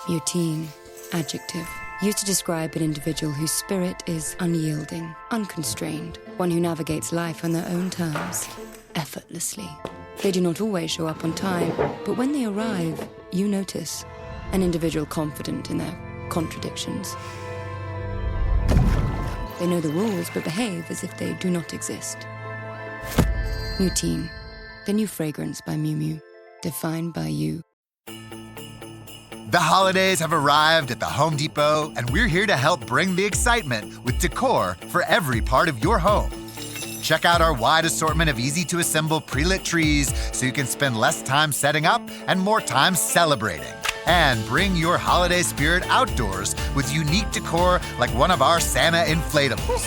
Mutin, adjective. Used to describe an individual whose spirit is unyielding, unconstrained, one who navigates life on their own terms, effortlessly. They do not always show up on time, but when they arrive, you notice. An individual confident in their contradictions. They know the rules, but behave as if they do not exist. Mutin, the new fragrance by Miu Miu, defined by you. The holidays have arrived at the Home Depot, and we're here to help bring the excitement with decor for every part of your home. Check out our wide assortment of easy-to-assemble pre-lit trees so you can spend less time setting up and more time celebrating. And bring your holiday spirit outdoors with unique decor like one of our Santa inflatables.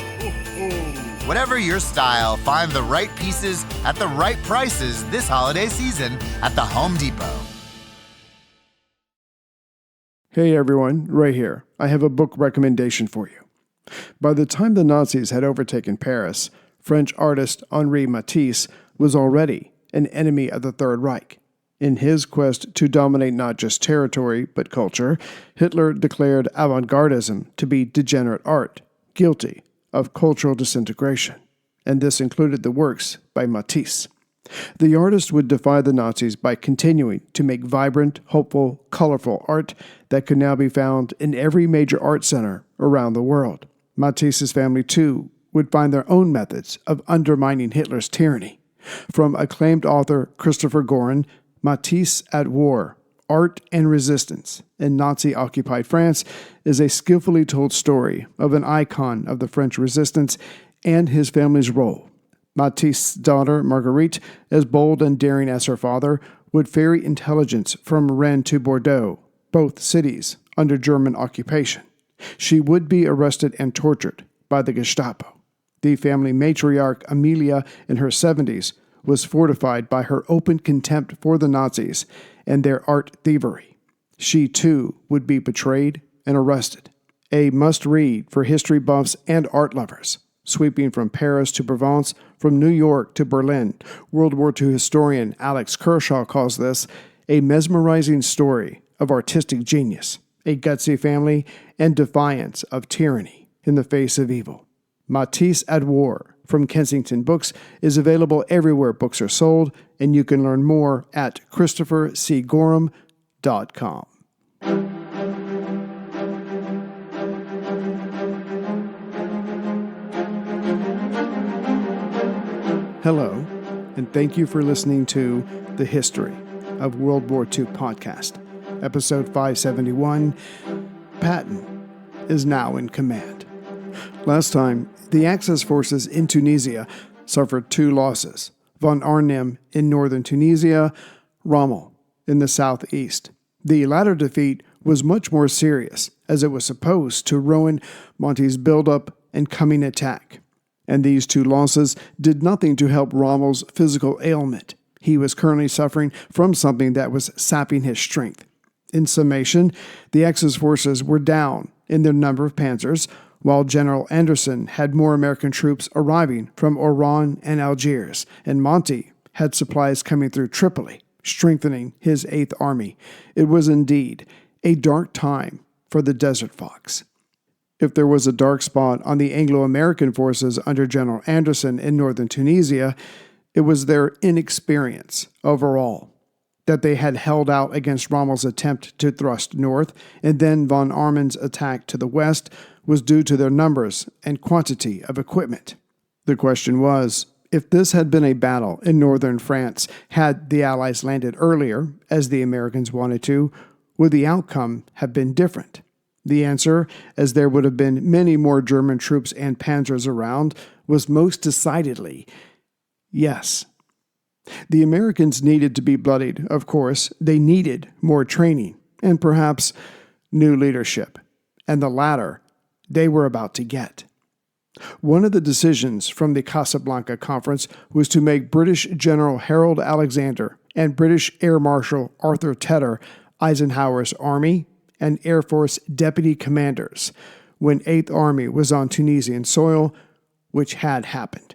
Whatever your style, find the right pieces at the right prices this holiday season at the Home Depot. Hey everyone, Ray here. I have a book recommendation for you. By the time the Nazis had overtaken Paris, French artist Henri Matisse was already an enemy of the Third Reich. In his quest to dominate not just territory, but culture, Hitler declared avant-gardism to be degenerate art, guilty of cultural disintegration, and this included the works by Matisse. The artist would defy the Nazis by continuing to make vibrant, hopeful, colorful art that could now be found in every major art center around the world. Matisse's family, too, would find their own methods of undermining Hitler's tyranny. From acclaimed author Christopher Gorin, Matisse at War, Art and Resistance in Nazi-occupied France is a skillfully told story of an icon of the French resistance and his family's role. Matisse's daughter, Marguerite, as bold and daring as her father, would ferry intelligence from Rennes to Bordeaux, both cities under German occupation. She would be arrested and tortured by the Gestapo. The family matriarch, Amelia, in her 70s, was fortified by her open contempt for the Nazis and their art thievery. She, too, would be betrayed and arrested. A must-read for history buffs and art lovers. Sweeping from Paris to Provence, from New York to Berlin, World War II historian Alex Kershaw calls this a mesmerizing story of artistic genius, a gutsy family, and defiance of tyranny in the face of evil. Matisse at War from Kensington Books is available everywhere books are sold, and you can learn more at ChristopherCGorham.com. Hello, and thank you for listening to The History of World War II podcast, episode 571, Patton is now in command. Last time, the Axis forces in Tunisia suffered 2 losses, von Arnim in northern Tunisia, Rommel in the southeast. The latter defeat was much more serious, as it was supposed to ruin Monty's buildup and coming attack. And these 2 losses did nothing to help Rommel's physical ailment. He was currently suffering from something that was sapping his strength. In summation, the Axis forces were down in their number of panzers, while General Anderson had more American troops arriving from Oran and Algiers, and Monty had supplies coming through Tripoli, strengthening his 8th Army. It was indeed a dark time for the Desert Fox. If there was a dark spot on the Anglo-American forces under General Anderson in northern Tunisia, it was their inexperience overall. That they had held out against Rommel's attempt to thrust north, and then von Armin's attack to the west, was due to their numbers and quantity of equipment. The question was, if this had been a battle in northern France, had the Allies landed earlier, as the Americans wanted to, would the outcome have been different? The answer, as there would have been many more German troops and panzers around, was most decidedly yes. The Americans needed to be bloodied, of course. They needed more training, and perhaps new leadership. And the latter they were about to get. One of the decisions from the Casablanca Conference was to make British General Harold Alexander and British Air Marshal Arthur Tedder Eisenhower's Army and Air Force deputy commanders when 8th Army was on Tunisian soil, which had happened.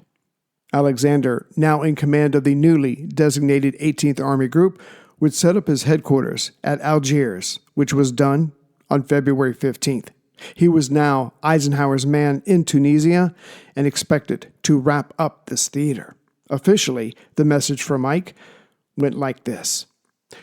Alexander, now in command of the newly designated 18th Army Group, would set up his headquarters at Algiers, which was done on February 15th. He was now Eisenhower's man in Tunisia and expected to wrap up this theater. Officially, the message from Ike went like this: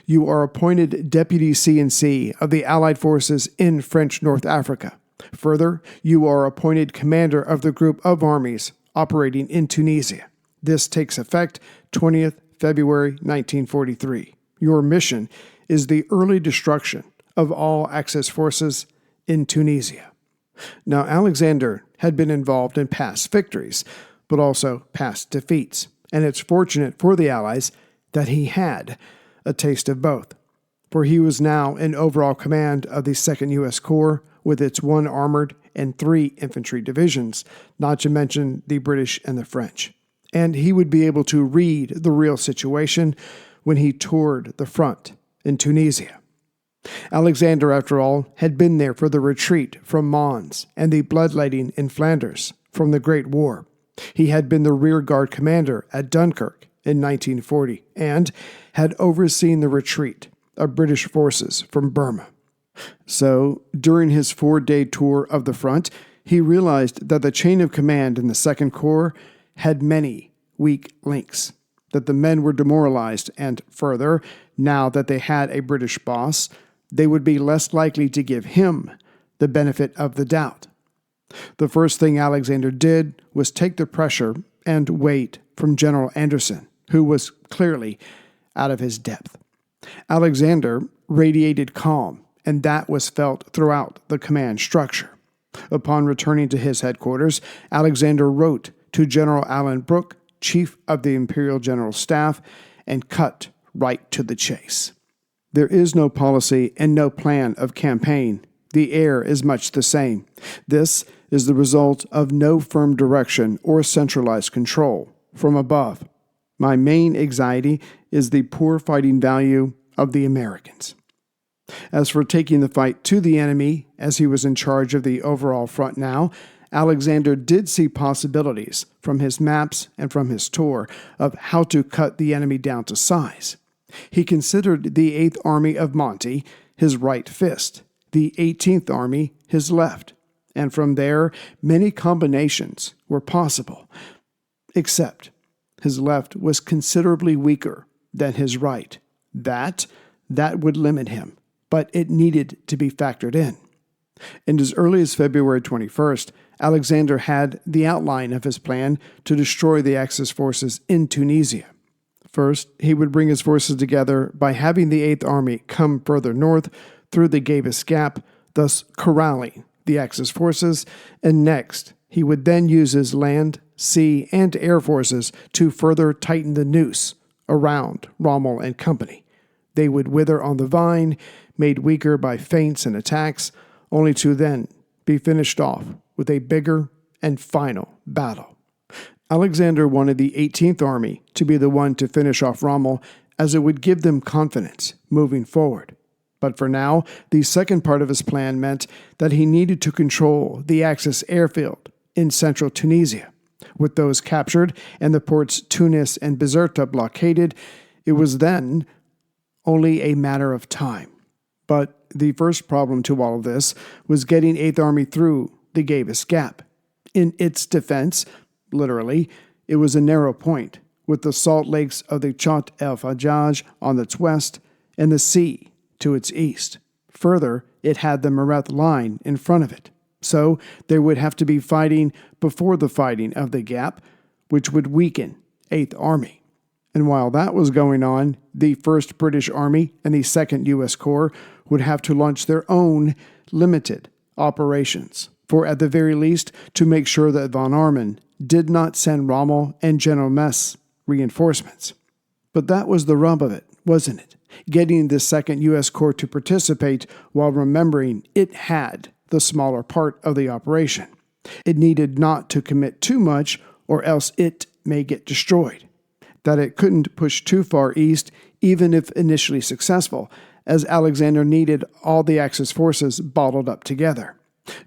"You are appointed Deputy C&C of the Allied forces in French North Africa. Further, you are appointed commander of the group of armies operating in Tunisia. This takes effect 20th February 1943. Your mission is the early destruction of all Axis forces in Tunisia." Now, Alexander had been involved in past victories, but also past defeats, and it's fortunate for the Allies that he had a taste of both, for he was now in overall command of the 2nd U.S. Corps with its 1 armored and 3 infantry divisions, not to mention the British and the French. And he would be able to read the real situation when he toured the front in Tunisia. Alexander, after all, had been there for the retreat from Mons and the bloodletting in Flanders from the Great War. He had been the rearguard commander at Dunkirk in 1940 and had overseen the retreat of British forces from Burma. So, during his 4-day tour of the front, he realized that the chain of command in the 2nd Corps had many weak links, that the men were demoralized, and further, now that they had a British boss, they would be less likely to give him the benefit of the doubt. The first thing Alexander did was take the pressure and weight from General Anderson, who was clearly out of his depth. Alexander radiated calm, and that was felt throughout the command structure. Upon returning to his headquarters, Alexander wrote to General Alan Brooke, Chief of the Imperial General Staff, and cut right to the chase. "There is no policy and no plan of campaign. The air is much the same. This is the result of no firm direction or centralized control from above. My main anxiety is the poor fighting value of the Americans." As for taking the fight to the enemy, as he was in charge of the overall front now, Alexander did see possibilities from his maps and from his tour of how to cut the enemy down to size. He considered the 8th Army of Monty his right fist, the 18th Army his left, and from there many combinations were possible, except his left was considerably weaker than his right. That would limit him, but it needed to be factored in. And as early as February 21st, Alexander had the outline of his plan to destroy the Axis forces in Tunisia. First, he would bring his forces together by having the 8th Army come further north through the Gabus Gap, thus corralling the Axis forces, and next, he would then use his land, sea, and air forces to further tighten the noose around Rommel and company. They would wither on the vine, made weaker by feints and attacks, only to then be finished off with a bigger and final battle. Alexander wanted the 18th Army to be the one to finish off Rommel, as it would give them confidence moving forward. But for now, the second part of his plan meant that he needed to control the Axis airfield in central Tunisia. With those captured and the ports Tunis and Bizerta blockaded, it was then only a matter of time. But the first problem to all of this was getting 8th Army through the Gabus Gap. In its defense, literally, it was a narrow point, with the salt lakes of the Chott el Fajaj on its west and the sea to its east. Further, it had the Mareth line in front of it. So there would have to be fighting before the fighting of the gap, which would weaken 8th Army. And while that was going on, the 1st British Army and the 2nd U.S. Corps would have to launch their own limited operations, for at the very least to make sure that von Arnim did not send Rommel and General Mess reinforcements. But that was the rub of it, wasn't it? Getting the 2nd U.S. Corps to participate while remembering it had the smaller part of the operation. It needed not to commit too much, or else it may get destroyed. That it couldn't push too far east, even if initially successful, as Alexander needed all the Axis forces bottled up together.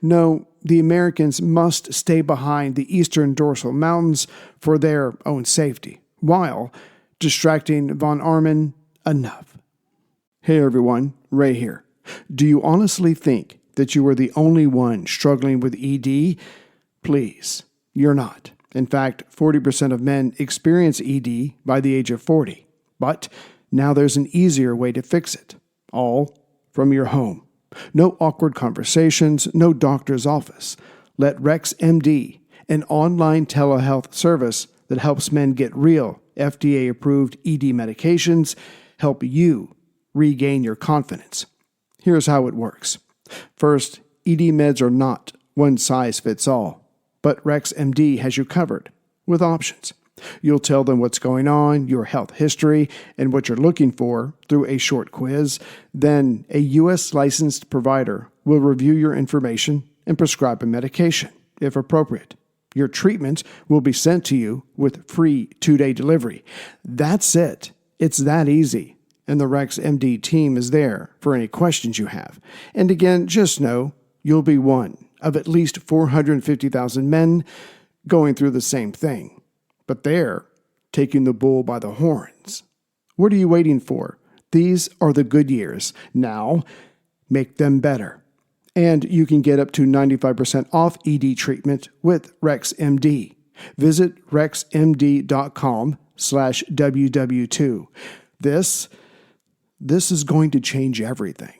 No, the Americans must stay behind the eastern dorsal mountains for their own safety, while distracting von Arnim enough. Hey everyone, Ray here. Do you honestly think that you are the only one struggling with ED? Please, you're not. In fact, 40% of men experience ED by the age of 40. But now there's an easier way to fix it. All from your home. No awkward conversations, no doctor's office. Let RexMD, an online telehealth service that helps men get real FDA-approved ED medications, help you regain your confidence. Here's how it works. First, ED meds are not one size fits all, but RexMD has you covered with options. You'll tell them what's going on, your health history, and what you're looking for through a short quiz. Then a U.S. licensed provider will review your information and prescribe a medication, if appropriate. Your treatment will be sent to you with free 2-day delivery. That's it. It's that easy. And the RexMD team is there for any questions you have. And again, just know you'll be one of at least 450,000 men going through the same thing. But they're taking the bull by the horns. What are you waiting for? These are the good years. Now, make them better. And you can get up to 95% off ED treatment with RexMD. Visit rexmd.com/WW2. This is going to change everything.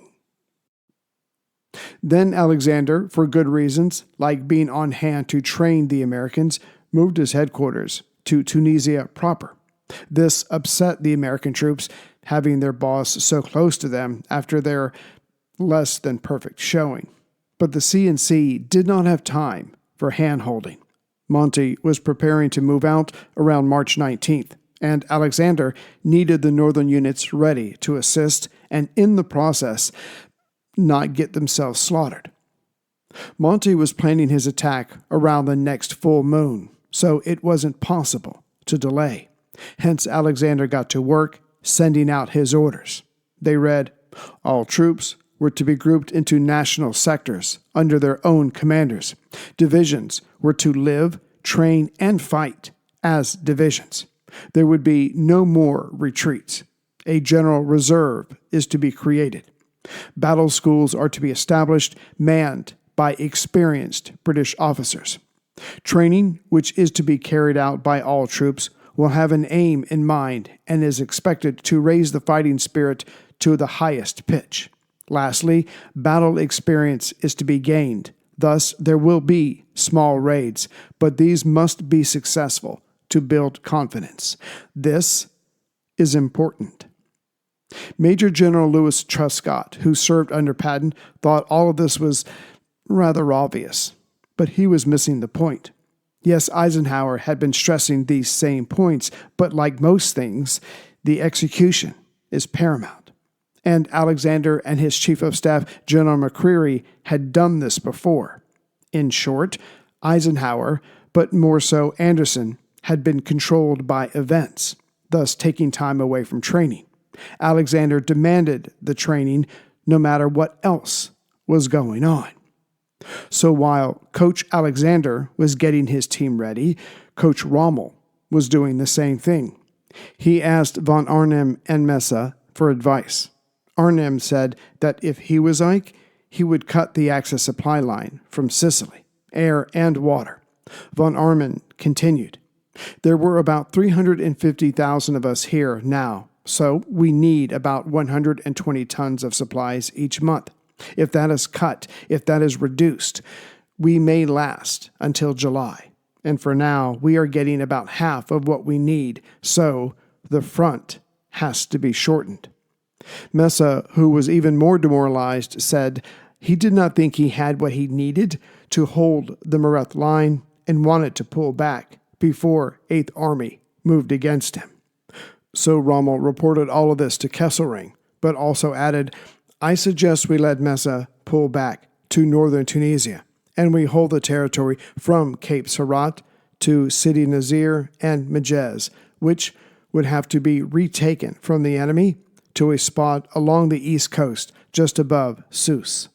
Then Alexander, for good reasons, like being on hand to train the Americans, moved his headquarters to Tunisia proper. This upset the American troops, having their boss so close to them after their less than perfect showing. But the CNC did not have time for hand-holding. Monty was preparing to move out around March 19th. And Alexander needed the northern units ready to assist and, in the process, not get themselves slaughtered. Monty was planning his attack around the next full moon, so it wasn't possible to delay. Hence, Alexander got to work sending out his orders. They read, all troops were to be grouped into national sectors under their own commanders. Divisions were to live, train, and fight as divisions. There would be no more retreats. A general reserve is to be created. Battle schools are to be established, manned by experienced British officers. Training, which is to be carried out by all troops, will have an aim in mind and is expected to raise the fighting spirit to the highest pitch. Lastly, battle experience is to be gained. Thus, there will be small raids, but these must be successful to build confidence. This is important. Major General Lewis Truscott, who served under Patton, thought all of this was rather obvious, but he was missing the point. Yes, Eisenhower had been stressing these same points, but like most things, the execution is paramount. And Alexander and his Chief of Staff, General McCreary, had done this before. In short, Eisenhower, but more so Anderson, had been controlled by events, thus taking time away from training. Alexander demanded the training no matter what else was going on. So while Coach Alexander was getting his team ready, Coach Rommel was doing the same thing. He asked von Arnim and Messe for advice. Arnim said that if he was Ike, he would cut the Axis supply line from Sicily, air and water. Von Arnim continued, there were about 350,000 of us here now, so we need about 120 tons of supplies each month. If that is cut, if that is reduced, we may last until July. And for now, we are getting about half of what we need, so the front has to be shortened. Messe, who was even more demoralized, said he did not think he had what he needed to hold the Mareth line and wanted to pull back before 8th Army moved against him. So Rommel reported all of this to Kesselring, but also added, I suggest we let Messe pull back to northern Tunisia, and we hold the territory from Cape Sarat to Sidi Nazir and Mejez, which would have to be retaken from the enemy to a spot along the east coast just above Sousse.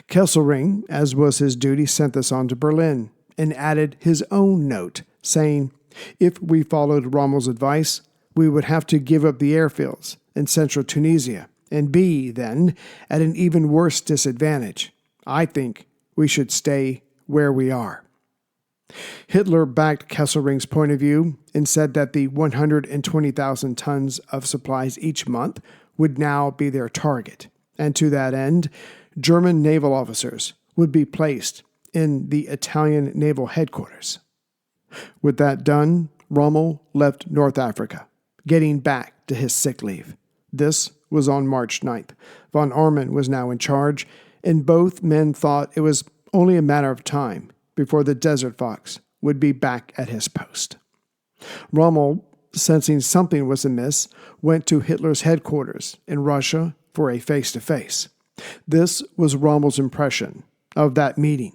Kesselring, as was his duty, sent this on to Berlin and added his own note, saying, if we followed Rommel's advice, we would have to give up the airfields in central Tunisia and be, then, at an even worse disadvantage. I think we should stay where we are. Hitler backed Kesselring's point of view and said that the 120,000 tons of supplies each month would now be their target, and to that end, German naval officers would be placed in the Italian naval headquarters. With that done, Rommel left North Africa, getting back to his sick leave. This was on March 9th. Von Arnim was now in charge, and both men thought it was only a matter of time before the Desert Fox would be back at his post. Rommel, sensing something was amiss, went to Hitler's headquarters in Russia for a face-to-face. This was Rommel's impression of that meeting.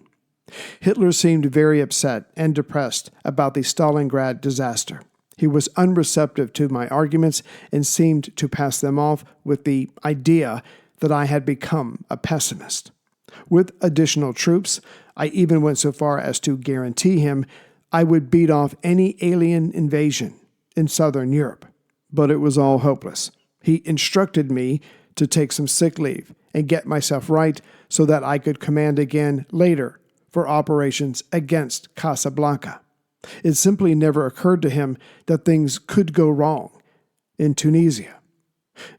Hitler seemed very upset and depressed about the Stalingrad disaster. He was unreceptive to my arguments and seemed to pass them off with the idea that I had become a pessimist. With additional troops, I even went so far as to guarantee him I would beat off any alien invasion in southern Europe. But it was all hopeless. He instructed me to take some sick leave and get myself right so that I could command again later for operations against Casablanca. It simply never occurred to him that things could go wrong in Tunisia.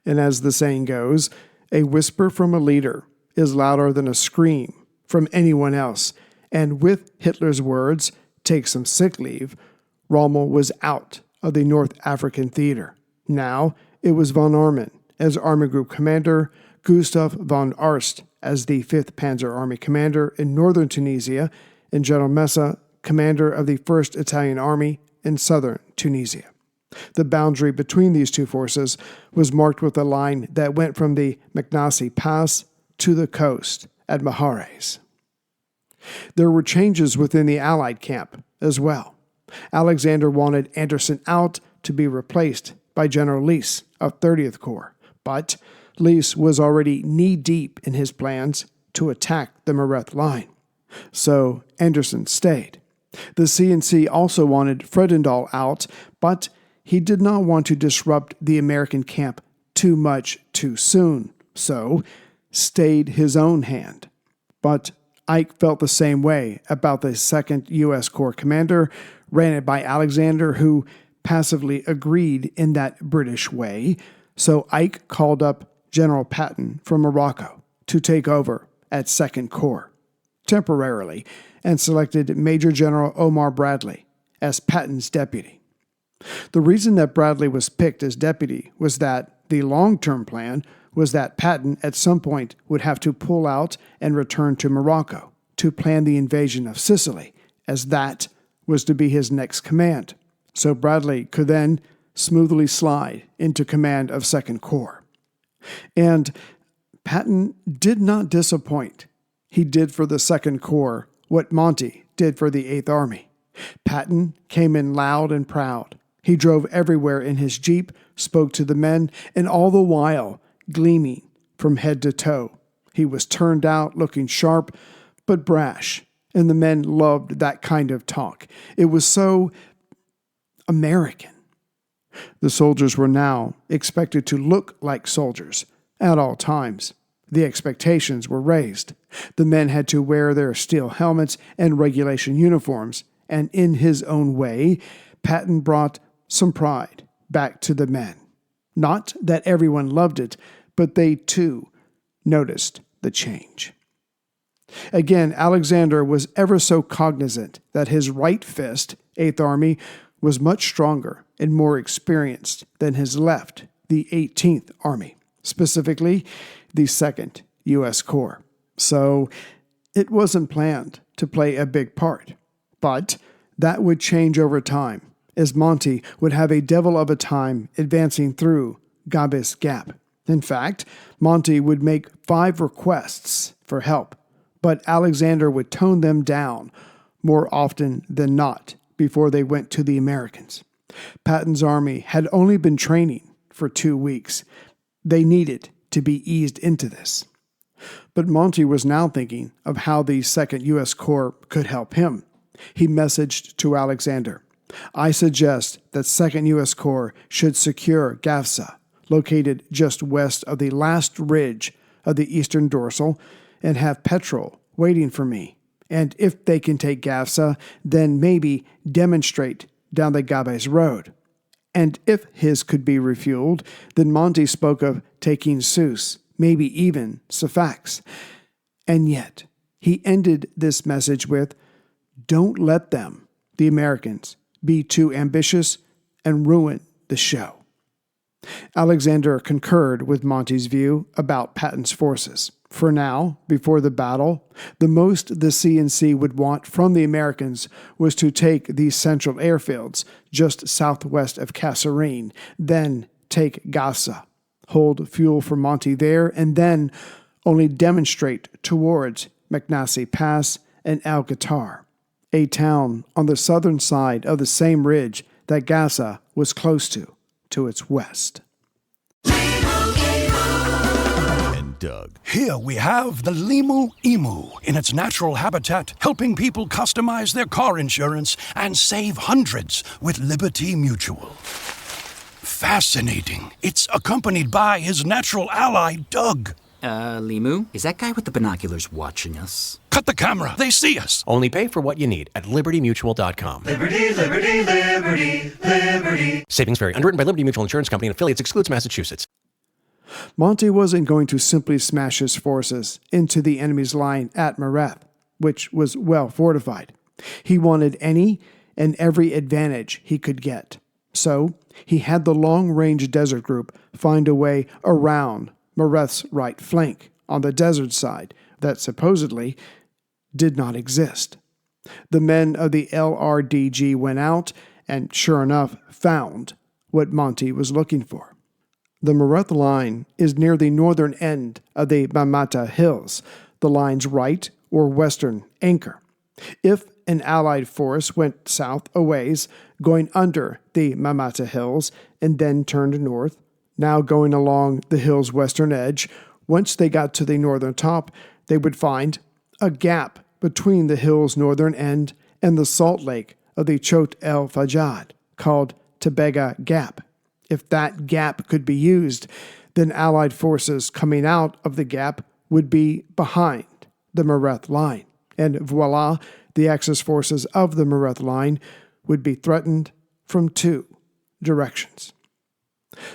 And as the saying goes, a whisper from a leader is louder than a scream from anyone else, and with Hitler's words, "take some sick leave," Rommel was out of the North African theater. Now it was von Arnim as Army Group Commander, Gustav von Arst as the 5th Panzer Army Commander in northern Tunisia, and General Messa, commander of the 1st Italian Army in southern Tunisia. The boundary between these two forces was marked with a line that went from the Meknasi Pass to the coast at Mahares. There were changes within the Allied camp as well. Alexander wanted Anderson out to be replaced by General Leese of 30th Corps, but Leese was already knee-deep in his plans to attack the Mareth line. So Anderson stayed. The CNC also wanted Fredendall out, but he did not want to disrupt the American camp too much too soon, so stayed his own hand. But Ike felt the same way about the 2nd U.S. Corps commander, ran it by Alexander, who passively agreed in that British way, so Ike called up General Patton from Morocco to take over at 2nd Corps, temporarily, and selected Major General Omar Bradley as Patton's deputy. The reason that Bradley was picked as deputy was that the long-term plan was that Patton at some point would have to pull out and return to Morocco to plan the invasion of Sicily, as that was to be his next command. So Bradley could then smoothly slide into command of 2nd Corps. And Patton did not disappoint. He did for the 2nd Corps what Monty did for the 8th Army. Patton came in loud and proud. He drove everywhere in his Jeep, spoke to the men, and all the while gleaming from head to toe. He was turned out, looking sharp, but brash, and the men loved that kind of talk. It was so American. The soldiers were now expected to look like soldiers at all times. The expectations were raised. The men had to wear their steel helmets and regulation uniforms, and in his own way, Patton brought some pride back to the men. Not that everyone loved it, but they too noticed the change. Again, Alexander was ever so cognizant that his right fist, 8th Army, was much stronger and more experienced than his left, the 18th Army, specifically the 2nd U.S. Corps. So it wasn't planned to play a big part, but that would change over time, as Monty would have a devil of a time advancing through Gabis Gap. In fact, Monty would make 5 requests for help, but Alexander would tone them down more often than not before they went to the Americans. Patton's army had only been training for 2 weeks. They needed to be eased into this. But Monty was now thinking of how the 2nd U.S. Corps could help him. He messaged to Alexander, "I suggest that 2nd U.S. Corps should secure Gafsa, located just west of the last ridge of the eastern dorsal, and have petrol waiting for me. And if they can take Gafsa, then maybe demonstrate down the Gabes road. And if his could be refueled, then Monty spoke of taking Sousse, maybe even Safax. And yet, he ended this message with, "Don't let them, the Americans, be too ambitious and ruin the show." Alexander concurred with Monty's view about Patton's forces. For now, before the battle, the most the CNC would want from the Americans was to take these central airfields just southwest of Kasserine, then take Gaza, hold fuel for Monty there, and then only demonstrate towards McNassie Pass and Al Qatar, a town on the southern side of the same ridge that Gaza was close to its west. Doug. Here we have the Limu Emu in its natural habitat, helping people customize their car insurance and save hundreds with Liberty Mutual. Fascinating. It's accompanied by his natural ally, Doug. Limu? Is that guy with the binoculars watching us? Cut the camera. They see us. Only pay for what you need at libertymutual.com. Liberty, liberty, liberty, liberty. Savings vary. Underwritten by Liberty Mutual Insurance Company and affiliates. Excludes Massachusetts. Monty wasn't going to simply smash his forces into the enemy's line at Mareth, which was well fortified. He wanted any and every advantage he could get. So he had the long-range desert group find a way around Mareth's right flank on the desert side that supposedly did not exist. The men of the LRDG went out and, sure enough, found what Monty was looking for. The Mareth line is near the northern end of the Mamata Hills, the line's right or western anchor. If an Allied force went south a ways, going under the Mamata Hills, and then turned north, now going along the hill's western edge, once they got to the northern top, they would find a gap between the hill's northern end and the salt lake of the Chot el Fajad, called Tabega Gap. If that gap could be used, then Allied forces coming out of the gap would be behind the Mareth line. And voila, the Axis forces of the Mareth line would be threatened from two directions.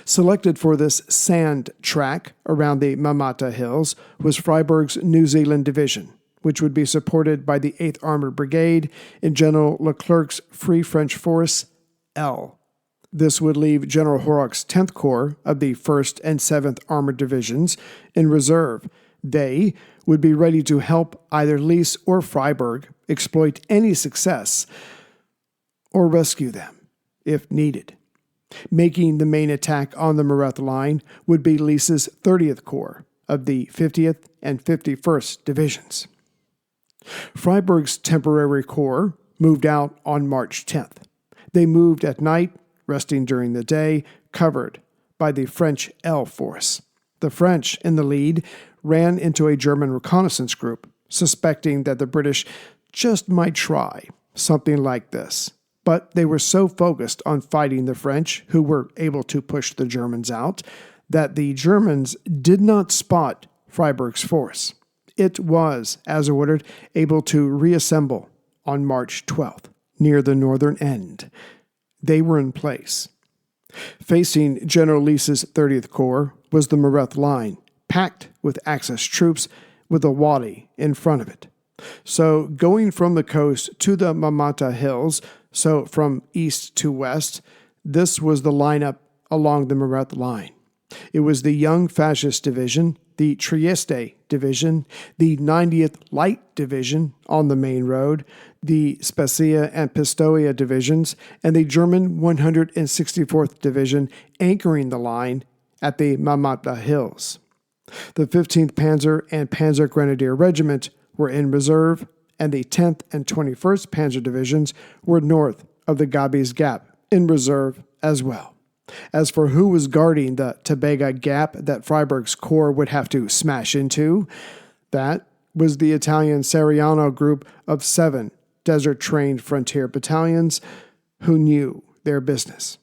Selected for this sand track around the Mamata Hills was Freiburg's New Zealand Division, which would be supported by the 8th Armored Brigade in General Leclerc's Free French Force, L. This would leave General Horrocks' 10th Corps of the 1st and 7th Armored Divisions in reserve. They would be ready to help either Lys or Freiburg exploit any success or rescue them if needed. Making the main attack on the Mareth line would be Lys's 30th Corps of the 50th and 51st Divisions. Freiburg's temporary corps moved out on March 10th. They moved at night, resting during the day, covered by the French L force. The French, in the lead, ran into a German reconnaissance group, suspecting that the British just might try something like this. But they were so focused on fighting the French, who were able to push the Germans out, that the Germans did not spot Freiburg's force. It was, as ordered, able to reassemble on March 12th, near the northern end. They were in place. Facing General Lys's 30th Corps was the Mareth line, packed with Axis troops with a wadi in front of it. So going from the coast to the Mamata Hills, so from east to west, this was the lineup along the Mareth line. It was the Young Fascist Division, the Trieste Division, the 90th Light Division on the main road, the Specia and Pistoia Divisions, and the German 164th Division anchoring the line at the Mamata Hills. The 15th Panzer and Panzer Grenadier Regiment were in reserve, and the 10th and 21st Panzer Divisions were north of the Gabes Gap, in reserve as well. As for who was guarding the Tabega Gap that Freiburg's corps would have to smash into, that was the Italian Seriano group of 7 desert-trained frontier battalions who knew their business.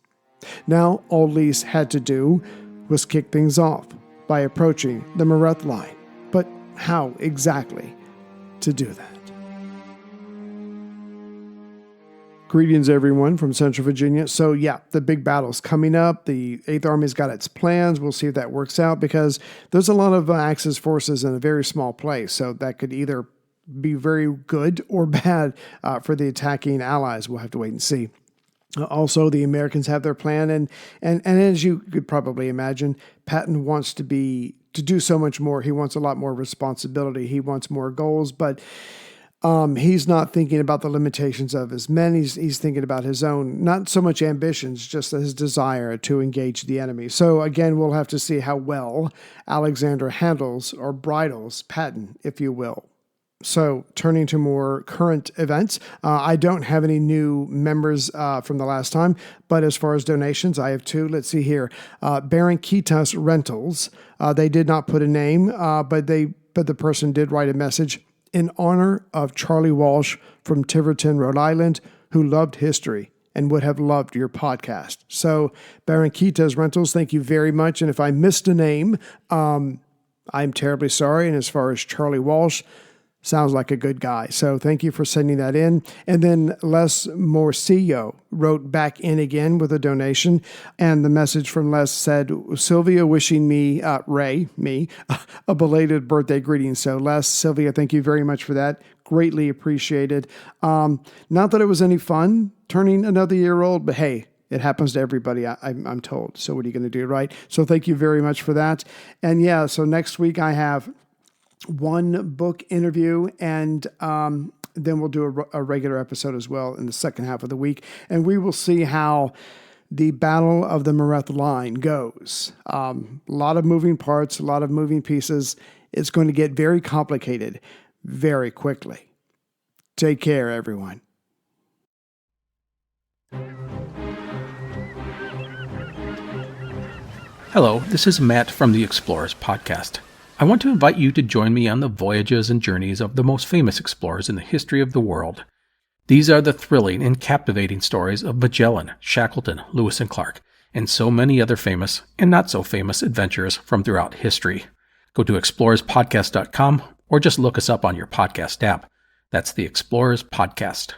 Now all Lys had to do was kick things off by approaching the Mareth line. But how exactly to do that? Greetings, everyone, from Central Virginia. So, yeah, the big battle's coming up. The 8th Army's got its plans. We'll see if that works out because there's a lot of Axis forces in a very small place. So that could either be very good or bad for the attacking allies. We'll have to wait and see. Also, the Americans have their plan. And as you could probably imagine, Patton wants to do so much more. He wants a lot more responsibility. He wants more goals, but he's not thinking about the limitations of his men. He's thinking about his own, not so much ambitions, just his desire to engage the enemy. So again, we'll have to see how well Alexander handles or bridles Patton, if you will. So turning to more current events, I don't have any new members from the last time, but as far as donations, I have two. Let's see here. Baranquitas Rentals. They did not put a name, but the person did write a message. In honor of Charlie Walsh from Tiverton, Rhode Island, who loved history and would have loved your podcast. So, Baranquitas Rentals, thank you very much. And if I missed a name, I'm terribly sorry. And as far as Charlie Walsh, sounds like a good guy. So thank you for sending that in. And then Les Morcillo wrote back in again with a donation. And the message from Les said, Sylvia wishing me, a belated birthday greeting. So Les, Sylvia, thank you very much for that. Greatly appreciated. Not that it was any fun turning another year old, but hey, it happens to everybody, I'm told. So what are you going to do, right? So thank you very much for that. And yeah, so next week I have one book interview, and then we'll do a regular episode as well in the second half of the week, and we will see how the Battle of the Mareth line goes. A lot of moving parts, a lot of moving pieces. It's going to get very complicated very quickly. Take care, everyone. Hello, this is Matt from the Explorers Podcast. I want to invite you to join me on the voyages and journeys of the most famous explorers in the history of the world. These are the thrilling and captivating stories of Magellan, Shackleton, Lewis and Clark, and so many other famous and not so famous adventurers from throughout history. Go to explorerspodcast.com or just look us up on your podcast app. That's the Explorers Podcast.